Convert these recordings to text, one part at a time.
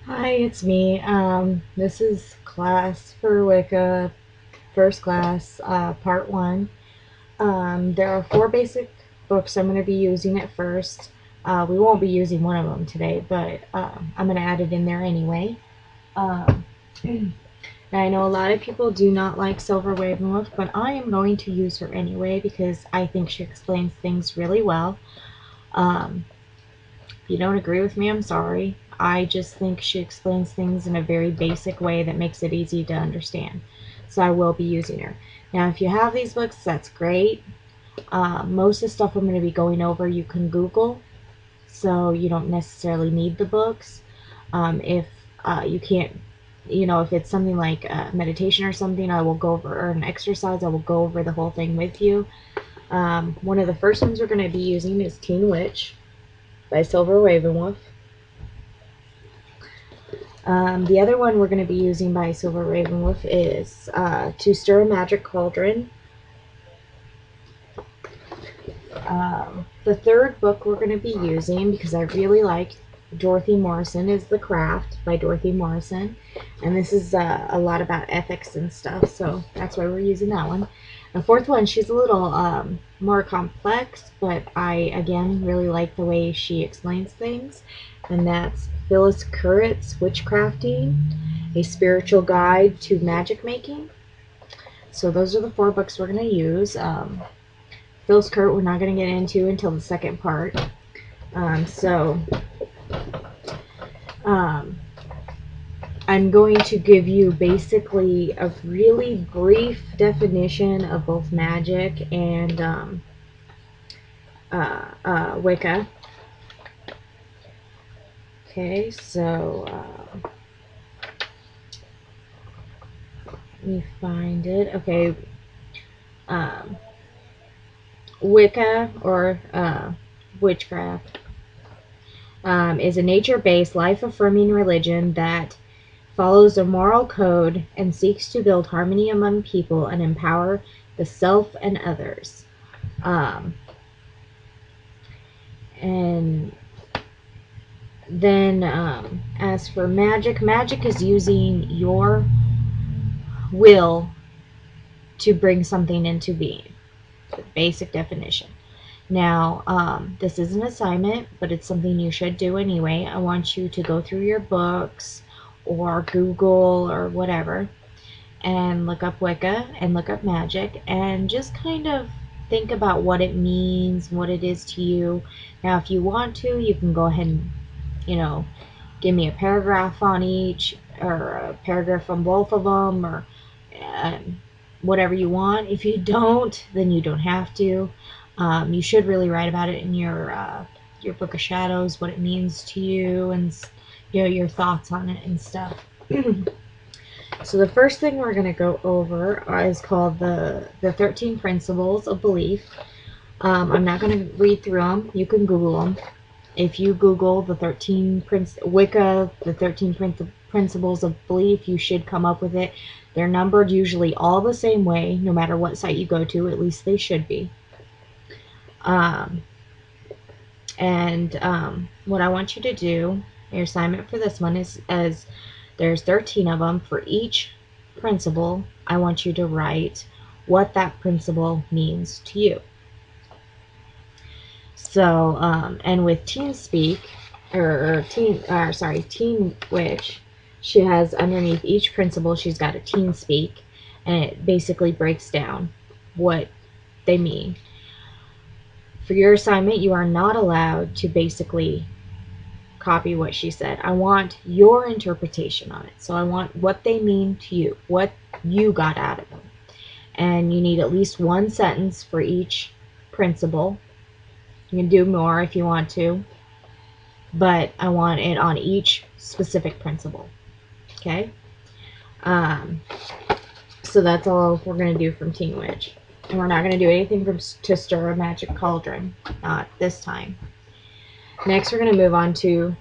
Hi, it's me. This is class for Wicca, first class, part one. There are four basic books I'm going to be using at first. We won't be using one of them today, but I'm going to add it in there anyway. Um, now, I know a lot of people do not like Silver Ravenwolf, but I am going to use her anyway because I think she explains things really well. Um, If you don't agree with me, I'm sorry. I just think she explains things in a very basic way that makes it easy to understand. So I will be using her. Now, if you have these books, that's great. Most of the stuff I'm going to be going over you can Google, so you don't necessarily need the books. If you can't, if it's something like meditation or something, I will go over, or an exercise, I will go over the whole thing with you. One of the first ones we're going to be using is Teen Witch by Silver Ravenwolf. The other one we're going to be using by Silver Ravenwolf is To Stir a Magic Cauldron. The third book we're going to be using, because I really like Dorothy Morrison, is The Craft by Dorothy Morrison. And this is a lot about ethics and stuff, so that's why we're using that one. The fourth one, she's a little more complex, but I, again, really like the way she explains things. And that's Phyllis Curritt's Witchcrafting, A Spiritual Guide to Magic Making. So those are the four books we're going to use. Phyllis Curritt we're not going to get into until the second part. I'm going to give you basically a really brief definition of both magic and Wicca. Okay, so let me find it. Okay, Wicca, or witchcraft, is a nature-based, life-affirming religion that follows a moral code and seeks to build harmony among people and empower the self and others. And then as for magic, magic is using your will to bring something into being. The basic definition. Now, this is an assignment, but it's something you should do anyway. I want you to go through your books or Google or whatever and look up Wicca and look up magic and just kind of think about what it means, what it is to you. Now, if you want to, you can go ahead and, give me a paragraph on each, or a paragraph on both of them, or whatever you want. If you don't, then you don't have to. You should really write about it in your Book of Shadows, what it means to you, and your thoughts on it and stuff. So the first thing we're going to go over is called the 13 Principles of Belief. I'm not going to read through them. You can Google them. If you Google the 13 Wicca, the 13 Principles of Belief, you should come up with it. They're numbered usually all the same way, no matter what site you go to. At least they should be. What I want you to do, your assignment for this one is, as there's 13 of them, for each principle, I want you to write what that principle means to you. So, and with Teen Witch, she has underneath each principle, she's got a Teen Speak, and it basically breaks down what they mean. For your assignment, you are not allowed to basically copy what she said. I want your interpretation on it. So I want what they mean to you, what you got out of them. And you need at least one sentence for each principle. You can do more if you want to, but I want it on each specific principle. Okay? So that's all we're going to do from Teen Witch. And we're not going to do anything from To Stir a Magic Cauldron. Not this time. Next, we're going to move on to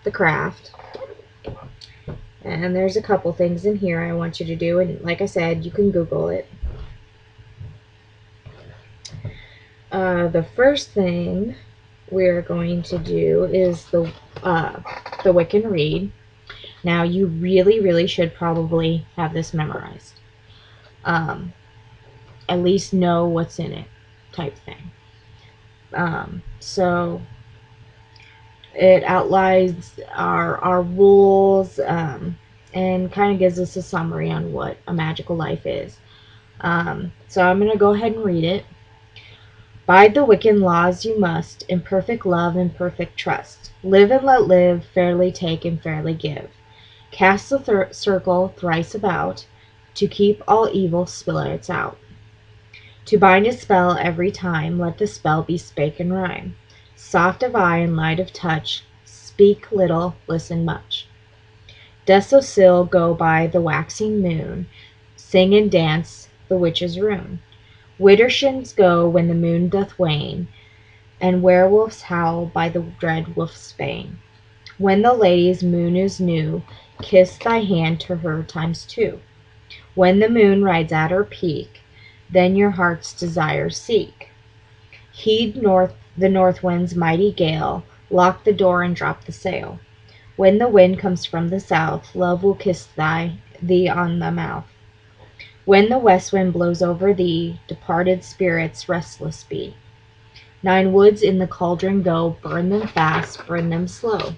The Craft. And there's a couple things in here I want you to do. And like I said, you can Google it. The first thing we're going to do is the Wiccan Read. Now, you really, really should probably have this memorized. At least know what's in it, type thing. So it outlines our rules, and kind of gives us a summary on what a magical life is. So I'm going to go ahead and read it. Bide the Wiccan laws you must, in perfect love and perfect trust. Live and let live, fairly take and fairly give. Cast the circle thrice about, to keep all evil spirits out. To bind a spell every time, let the spell be spake and rhyme. Soft of eye and light of touch, speak little, listen much. Dost so still go by the waxing moon, sing and dance the witch's rune. Widdershins go when the moon doth wane, and werewolves howl by the dread wolf's bane. When the lady's moon is new, kiss thy hand to her times two. When the moon rides at her peak, then your heart's desires seek. Heed the north wind's mighty gale, lock the door and drop the sail. When the wind comes from the south, love will kiss thee on the mouth. When the west wind blows over thee, departed spirits restless be. 9 woods in the cauldron go, burn them fast, burn them slow.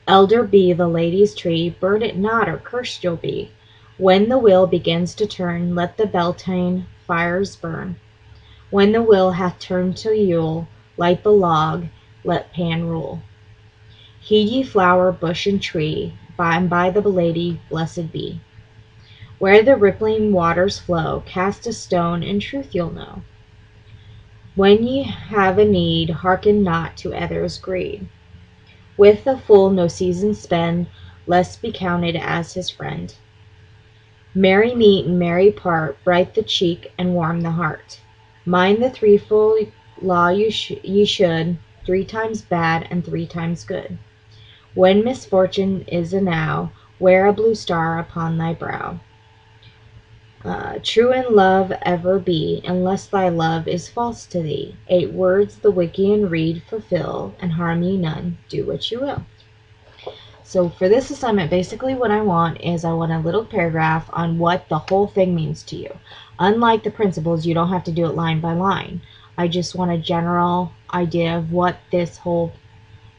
Elder be the lady's tree, burn it not or cursed you'll be. When the wheel begins to turn, let the Beltane fires burn. When the wheel hath turned to Yule, light the log, let Pan rule. Heed ye flower, bush, and tree, by and by the lady blessed be. Where the rippling waters flow, cast a stone, in truth you'll know. When ye have a need, hearken not to others' greed. With the fool no season spend, lest be counted as his friend. Merry meet and merry part, bright the cheek and warm the heart. Mind the threefold law ye should, 3 times bad and 3 times good. When misfortune is enow, wear a blue star upon thy brow. True in love ever be, unless thy love is false to thee. 8 words the Wiccan read, fulfill, and harm ye none, do what you will. So for this assignment, basically what I want is I want a little paragraph on what the whole thing means to you. Unlike the principles, you don't have to do it line by line. I just want a general idea of what this whole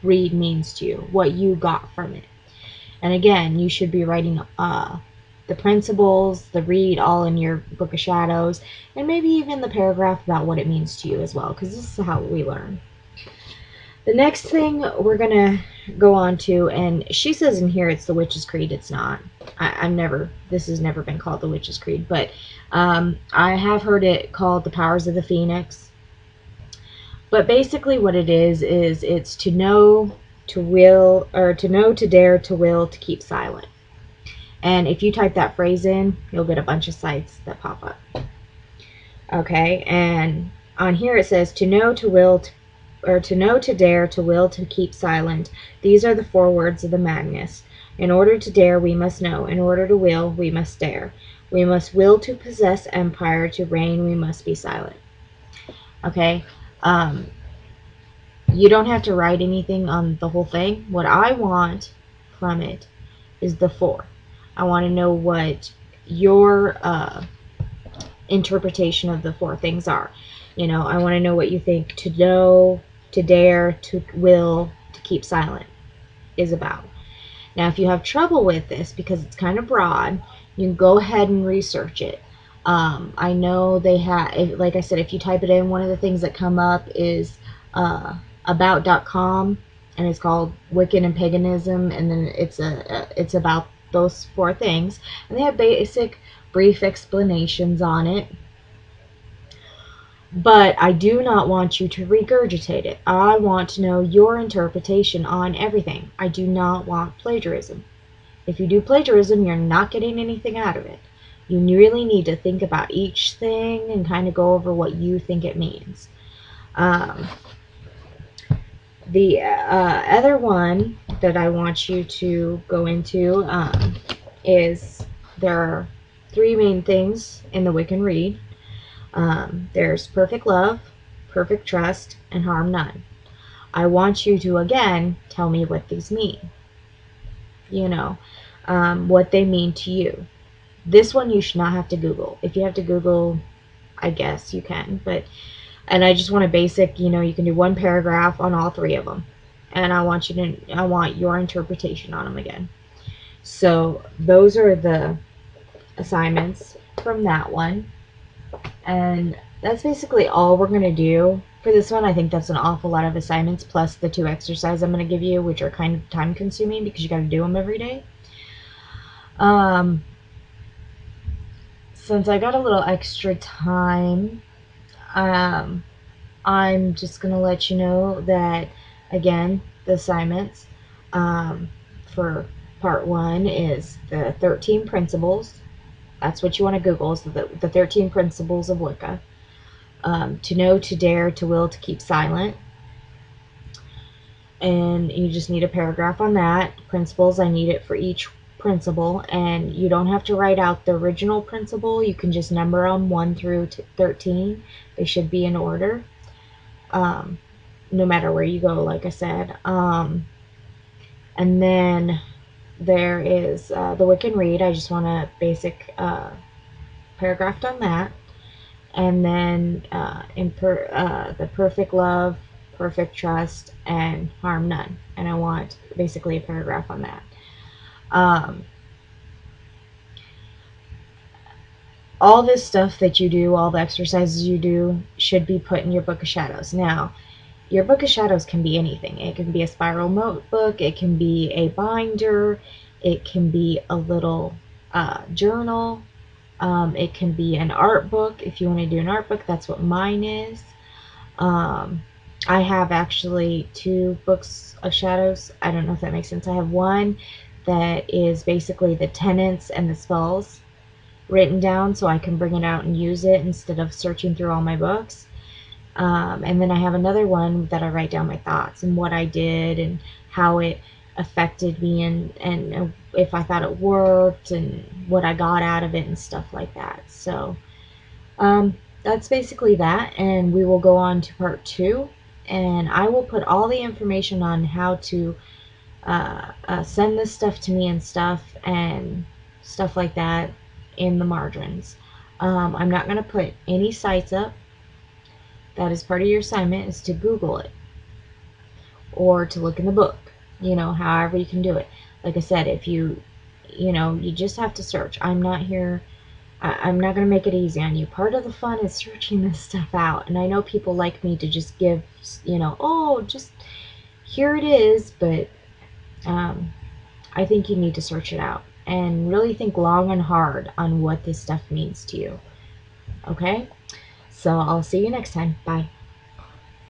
read means to you, what you got from it. And again, you should be writing the principles, the read, all in your Book of Shadows, and maybe even the paragraph about what it means to you as well, because this is how we learn. The next thing we're going to go on to, and she says in here it's the Witch's Creed. It's not. This has never been called the Witch's Creed, but I have heard it called the Powers of the Phoenix. But basically what it is it's to know, to will, or to know, to dare, to will, to keep silent. And if you type that phrase in, you'll get a bunch of sites that pop up. Okay, and on here it says to know, to will, to know, to dare, to will, to keep silent. These are the 4 words of the Magnus. In order to dare, we must know. In order to will, we must dare. We must will to possess empire. To reign, we must be silent. Okay, you don't have to write anything on the whole thing. What I want from it is the 4. I want to know what your interpretation of the 4 things are. You know, I want to know what you think to know, to dare, to will, to keep silent is about. Now, if you have trouble with this because it's kind of broad, you can go ahead and research it. I know they have, like I said, if you type it in, one of the things that come up is about.com, and it's called Wiccan and Paganism, and then it's about those 4 things, and they have basic brief explanations on it. But I do not want you to regurgitate it. I want to know your interpretation on everything. I do not want plagiarism. If you do plagiarism, you're not getting anything out of it. You really need to think about each thing and kind of go over what you think it means. The other one that I want you to go into is there are 3 main things in the Wiccan Read. There's perfect love, perfect trust, and harm none. I want you to, again, tell me what these mean. you know, what they mean to you. This one you should not have to Google. If you have to Google, I guess you can, but, and I just want a basic, you know, you can do one paragraph on all three of them. And I want your interpretation on them again. So those are the assignments from that one. And that's basically all we're going to do for this one. I think that's an awful lot of assignments, plus the 2 exercises I'm going to give you, which are kind of time consuming because you got to do them every day. Since I got a little extra time, I'm just going to let you know that, again, the assignments for part 1 is the 13 principles. That's what you want to Google, is the 13 principles of Wicca. To know, to dare, to will, to keep silent. And you just need a paragraph on that. Principles, I need it for each principle, and you don't have to write out the original principle. You can just number them 1 through 13. They should be in order, no matter where you go, like I said. And then there is the Wiccan Read. I just want a basic paragraph on that. And then the Perfect Love, Perfect Trust, and Harm None. And I want basically a paragraph on that. All this stuff that you do, all the exercises you do, should be put in your Book of Shadows. Now, your Book of Shadows can be anything. It can be a spiral notebook, it can be a binder, it can be a little journal, it can be an art book. If you want to do an art book, that's what mine is. I have actually 2 books of shadows. I don't know if that makes sense. I have one that is basically the tenets and the spells written down, so I can bring it out and use it instead of searching through all my books. And then I have another one that I write down my thoughts and what I did and how it affected me, and if I thought it worked and what I got out of it and stuff like that. So that's basically that, and we will go on to part 2, and I will put all the information on how to send this stuff to me and stuff like that in the margins. I'm not going to put any sites up. That is part of your assignment, is to Google it or to look in the book, you know, however you can do it. Like I said, if you just have to search. I'm not here, I'm not going to make it easy on you. Part of the fun is searching this stuff out, and I know people like me to just give, oh, just here it is, but I think you need to search it out and really think long and hard on what this stuff means to you. Okay? So I'll see you next time. Bye.